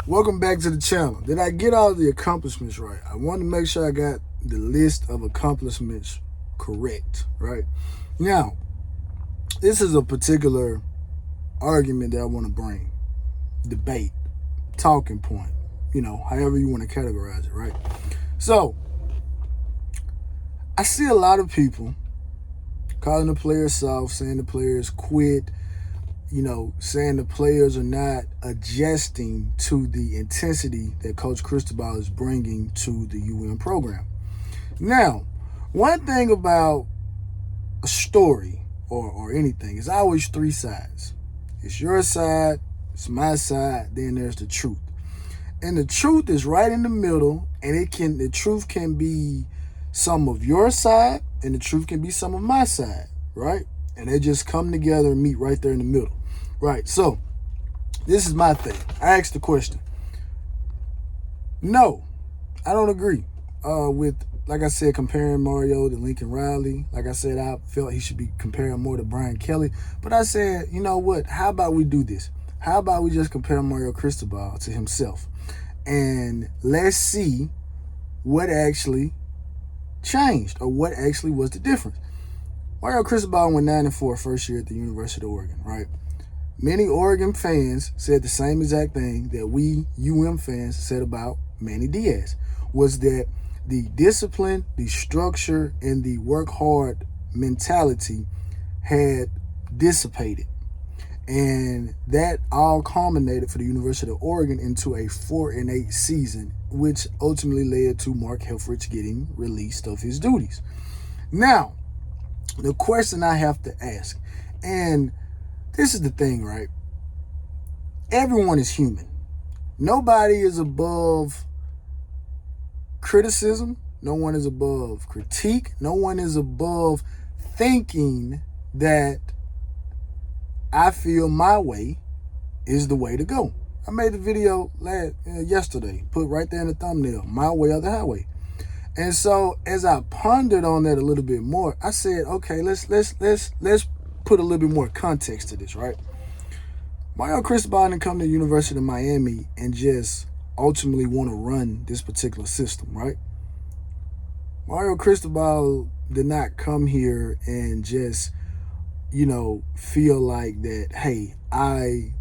Welcome back to the channel. Did I get all the accomplishments right? I want to make sure I got the list of accomplishments correct, right? Now, this is a particular argument that I want to bring. Debate, talking point, however you want to categorize it, right? So, I see a lot of people calling the players soft, saying the players quit, saying the players are not adjusting to the intensity that Coach Cristobal is bringing to the program. Now, one thing about a story or anything is always three sides. It's your side, it's my side, then there's the truth. And the truth is right in the middle, and the truth can be some of your side, and the truth can be some of my side, right? And they just come together and meet right there in the middle. Right, so this is my thing. I asked the question. No, I don't agree with, like I said, comparing Mario to Lincoln Riley. Like I said, I felt he should be comparing more to Brian Kelly. But I said, you know what? How about we do this? How about we just compare Mario Cristobal to himself? And let's see what actually changed or what actually was the difference. Mario Cristobal went 9-4 first year at the University of Oregon, right? Many Oregon fans said the same exact thing that we fans said about Manny Diaz, was that the discipline, the structure, and the work hard mentality had dissipated. And that all culminated for the University of Oregon into a 4-8 season, which ultimately led to Mark Helfrich getting released of his duties. Now, the question I have to ask, and this is the thing, right? Everyone is human. Nobody is above criticism. No one is above critique. No one is above thinking that I feel my way is the way to go. I made a video yesterday, put right there in the thumbnail, my way or the highway. And so as I pondered on that a little bit more, I said, okay, let's put a little bit more context to this, right? Mario Cristobal didn't come to the University of Miami and just ultimately want to run this particular system, right? Mario Cristobal did not come here and just, feel like that, hey, I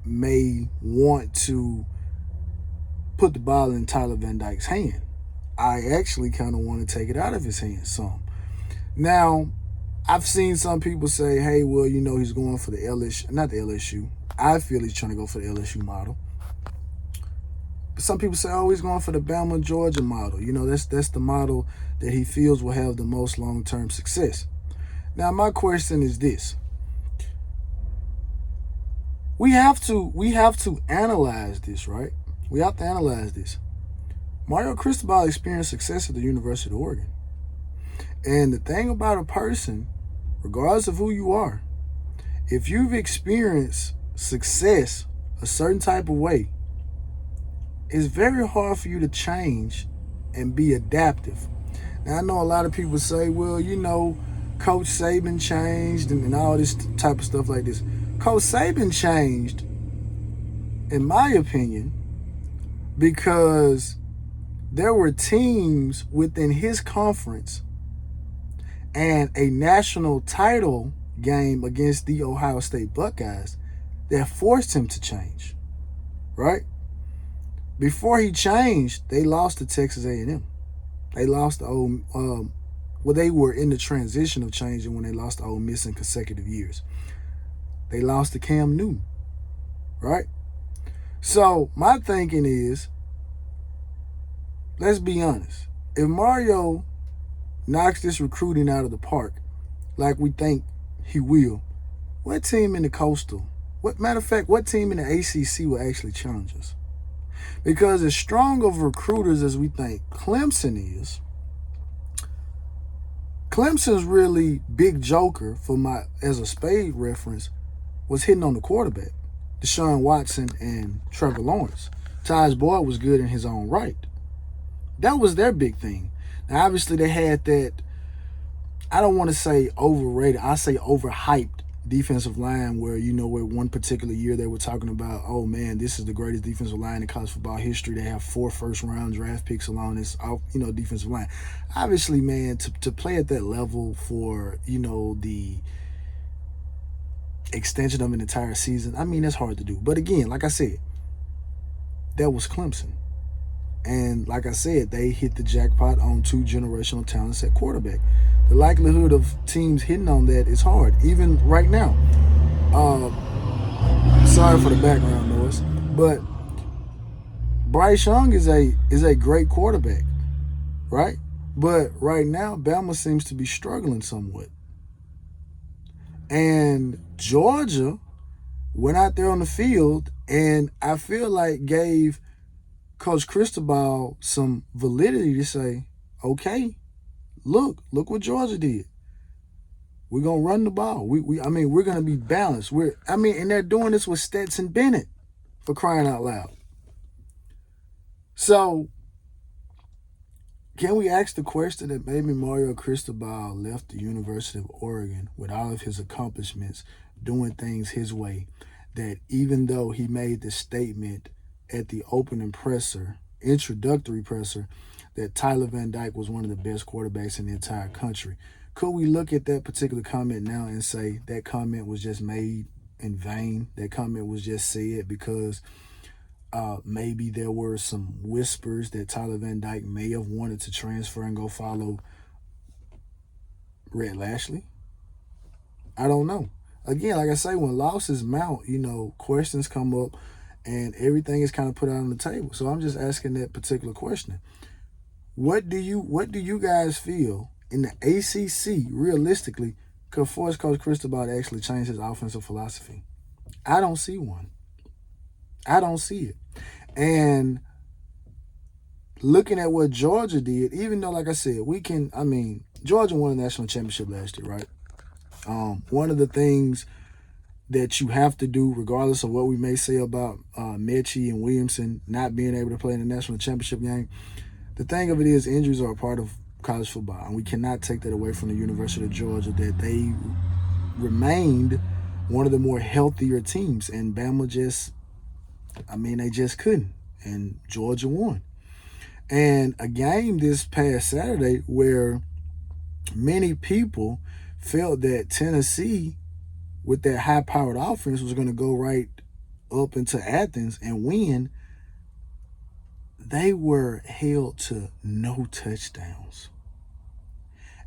may want to put the ball in Tyler Van Dyke's hand. I actually kind of want to take it out of his hands some. Now, I've seen some people say, hey, well, he's going for the LSU, not the LSU. I feel he's trying to go for the LSU model. But some people say, oh, he's going for the Bama, Georgia model. That's the model that he feels will have the most long-term success. Now, my question is this. We have to analyze this, right? We have to analyze this. Mario Cristobal experienced success at the University of Oregon. And the thing about a person, regardless of who you are, if you've experienced success a certain type of way, it's very hard for you to change and be adaptive. Now, I know a lot of people say, well, Coach Saban changed and all this type of stuff like this. Coach Saban changed, in my opinion, because there were teams within his conference and a national title game against the Ohio State Buckeyes that forced him to change, right? Before he changed, they lost to Texas A&M. They lost to they were in the transition of changing when they lost to Ole Miss in consecutive years. They lost to Cam Newton, right? So my thinking is, let's be honest. If Mario knocks this recruiting out of the park, like we think he will, what team in the Coastal, what team in the ACC will actually challenge us? Because as strong of recruiters as we think Clemson is, Clemson's really big joker as a spade reference was hitting on the quarterback, Deshaun Watson and Trevor Lawrence. Taj Boyd was good in his own right. That was their big thing. Now, obviously, they had that, I don't want to say overrated, I say overhyped defensive line where, where one particular year they were talking about, oh man, this is the greatest defensive line in college football history. They have 4 first-round draft picks along this, defensive line. Obviously, man, to play at that level for, the extension of an entire season, I mean, that's hard to do. But again, like I said, that was Clemson. And like I said, they hit the jackpot on 2 generational talents at quarterback. The likelihood of teams hitting on that is hard, even right now. Sorry for the background noise, but Bryce Young is a great quarterback, right? But right now, Bama seems to be struggling somewhat. And Georgia went out there on the field and I feel like gave Coach Cristobal some validity to say, okay, look what Georgia did. We're going to run the ball. We're going to be balanced. And they're doing this with Stetson Bennett, for crying out loud. So, can we ask the question that maybe Mario Cristobal left the University of Oregon with all of his accomplishments, doing things his way, that even though he made the statement at the introductory presser, that Tyler Van Dyke was one of the best quarterbacks in the entire country, could we look at that particular comment now and say that comment was just made in vain? That comment was just said because maybe there were some whispers that Tyler Van Dyke may have wanted to transfer and go follow Rhett Lashlee? I don't know. Again, like I say, when losses mount, questions come up and everything is kind of put out on the table. So I'm just asking that particular question. What do you guys feel in the ACC, realistically, could force Coach Cristobal to actually change his offensive philosophy? I don't see one. I don't see it. And looking at what Georgia did, even though, like I said, Georgia won a national championship last year, right? One of the things that you have to do, regardless of what we may say about Mechie and Williamson not being able to play in the national championship game, the thing of it is injuries are a part of college football, and we cannot take that away from the University of Georgia, that they remained one of the more healthier teams, and Bama they just couldn't, and Georgia won. And a game this past Saturday where many people felt that Tennessee, with their high-powered offense, was going to go right up into Athens and win, they were held to no touchdowns.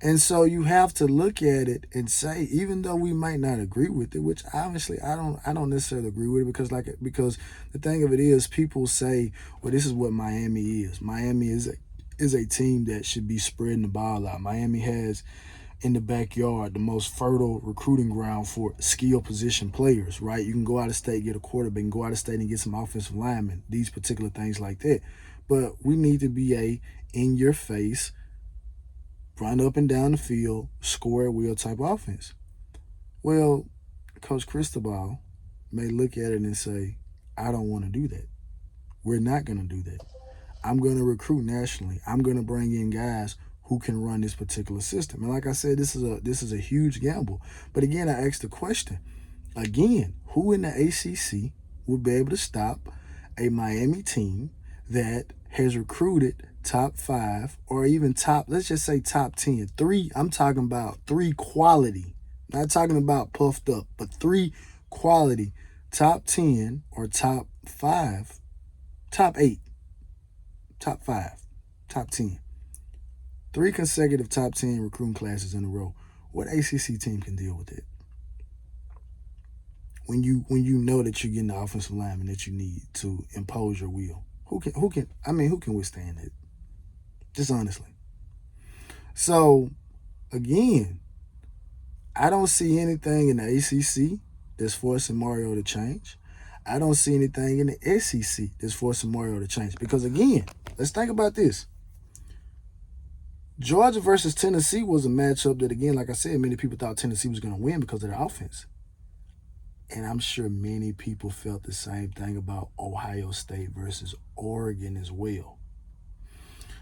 And so you have to look at it and say, even though we might not agree with it, which obviously I don't necessarily agree with it, because the thing of it is, people say, well, this is what Miami is. Miami is a team that should be spreading the ball out. Miami has in the backyard the most fertile recruiting ground for skill position players, right? You can go out of state, get a quarterback, and go out of state and get some offensive linemen, these particular things like that. But we need to be a in-your-face, run up and down the field, score at will type offense. Well, Coach Cristobal may look at it and say, I don't want to do that. We're not going to do that. I'm going to recruit nationally. I'm going to bring in guys who can run this particular system. And like I said, this is a huge gamble. But again, I asked the question, again, who in the ACC would be able to stop a Miami team that has recruited top 5 or even let's just say top 10. I'm talking about 3 quality, not talking about puffed up, but 3 quality top 10 or top 5, top 8, top 5, top 10. 3 consecutive top 10 recruiting classes in a row. What ACC team can deal with it? When you know that you're getting the offensive lineman that you need to impose your will. Who can withstand it? Just honestly. So, again, I don't see anything in the ACC that's forcing Mario to change. I don't see anything in the SEC that's forcing Mario to change. Because, again, let's think about this. Georgia versus Tennessee was a matchup that, again, like I said, many people thought Tennessee was going to win because of their offense. And I'm sure many people felt the same thing about Ohio State versus Oregon as well.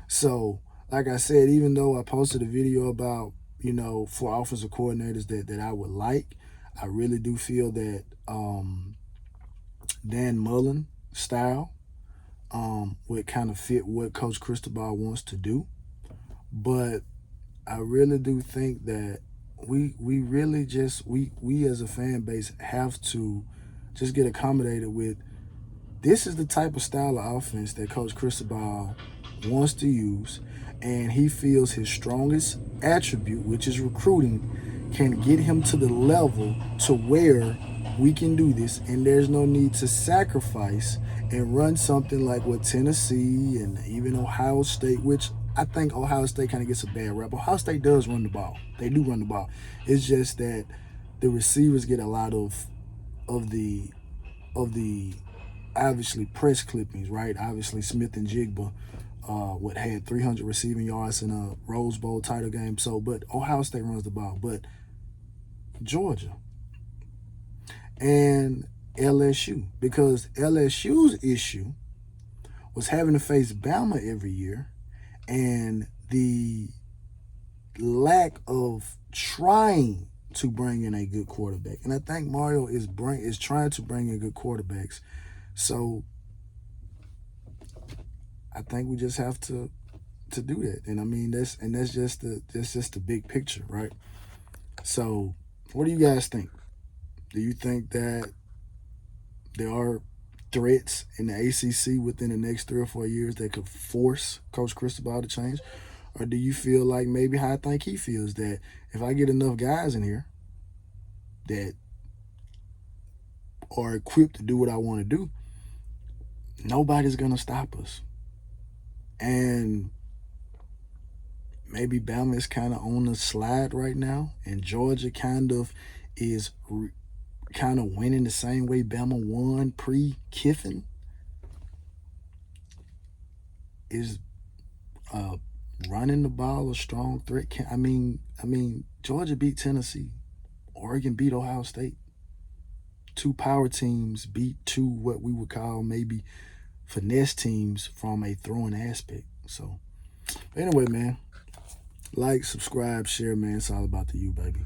So, like I said, even though I posted a video about, 4 offensive coordinators that I would like, I really do feel that Dan Mullen style would kind of fit what Coach Cristobal wants to do. But I really do think that we really just we as a fan base have to just get accommodated with, this is the type of style of offense that Coach Cristobal wants to use, and he feels his strongest attribute, which is recruiting, can get him to the level to where we can do this, and there's no need to sacrifice and run something like what Tennessee and even Ohio State, which I think Ohio State kind of gets a bad rap. Ohio State does run the ball. They do run the ball. It's just that the receivers get a lot of the obviously press clippings, right? Obviously Smith-Njigba had 300 receiving yards in a Rose Bowl title game. So, but Ohio State runs the ball. But Georgia and LSU, because LSU's issue was having to face Bama every year, and the lack of trying to bring in a good quarterback. And I think Mario is trying to bring in good quarterbacks. So I think we just have to do that. And I mean that's just the big picture, right? So what do you guys think? Do you think that there are threats in the ACC within the next 3 or 4 years that could force Coach Cristobal to change? Or do you feel like maybe how I think he feels, that if I get enough guys in here that are equipped to do what I want to do, nobody's going to stop us? And maybe Bama is kind of on the slide right now, and Georgia kind of is kind of winning the same way Bama won pre-Kiffin. Is running the ball a strong threat? I mean, Georgia beat Tennessee. Oregon beat Ohio State. 2 power teams beat 2 what we would call maybe finesse teams from a throwing aspect. So, anyway, man, like, subscribe, share, man. It's all about the you, baby.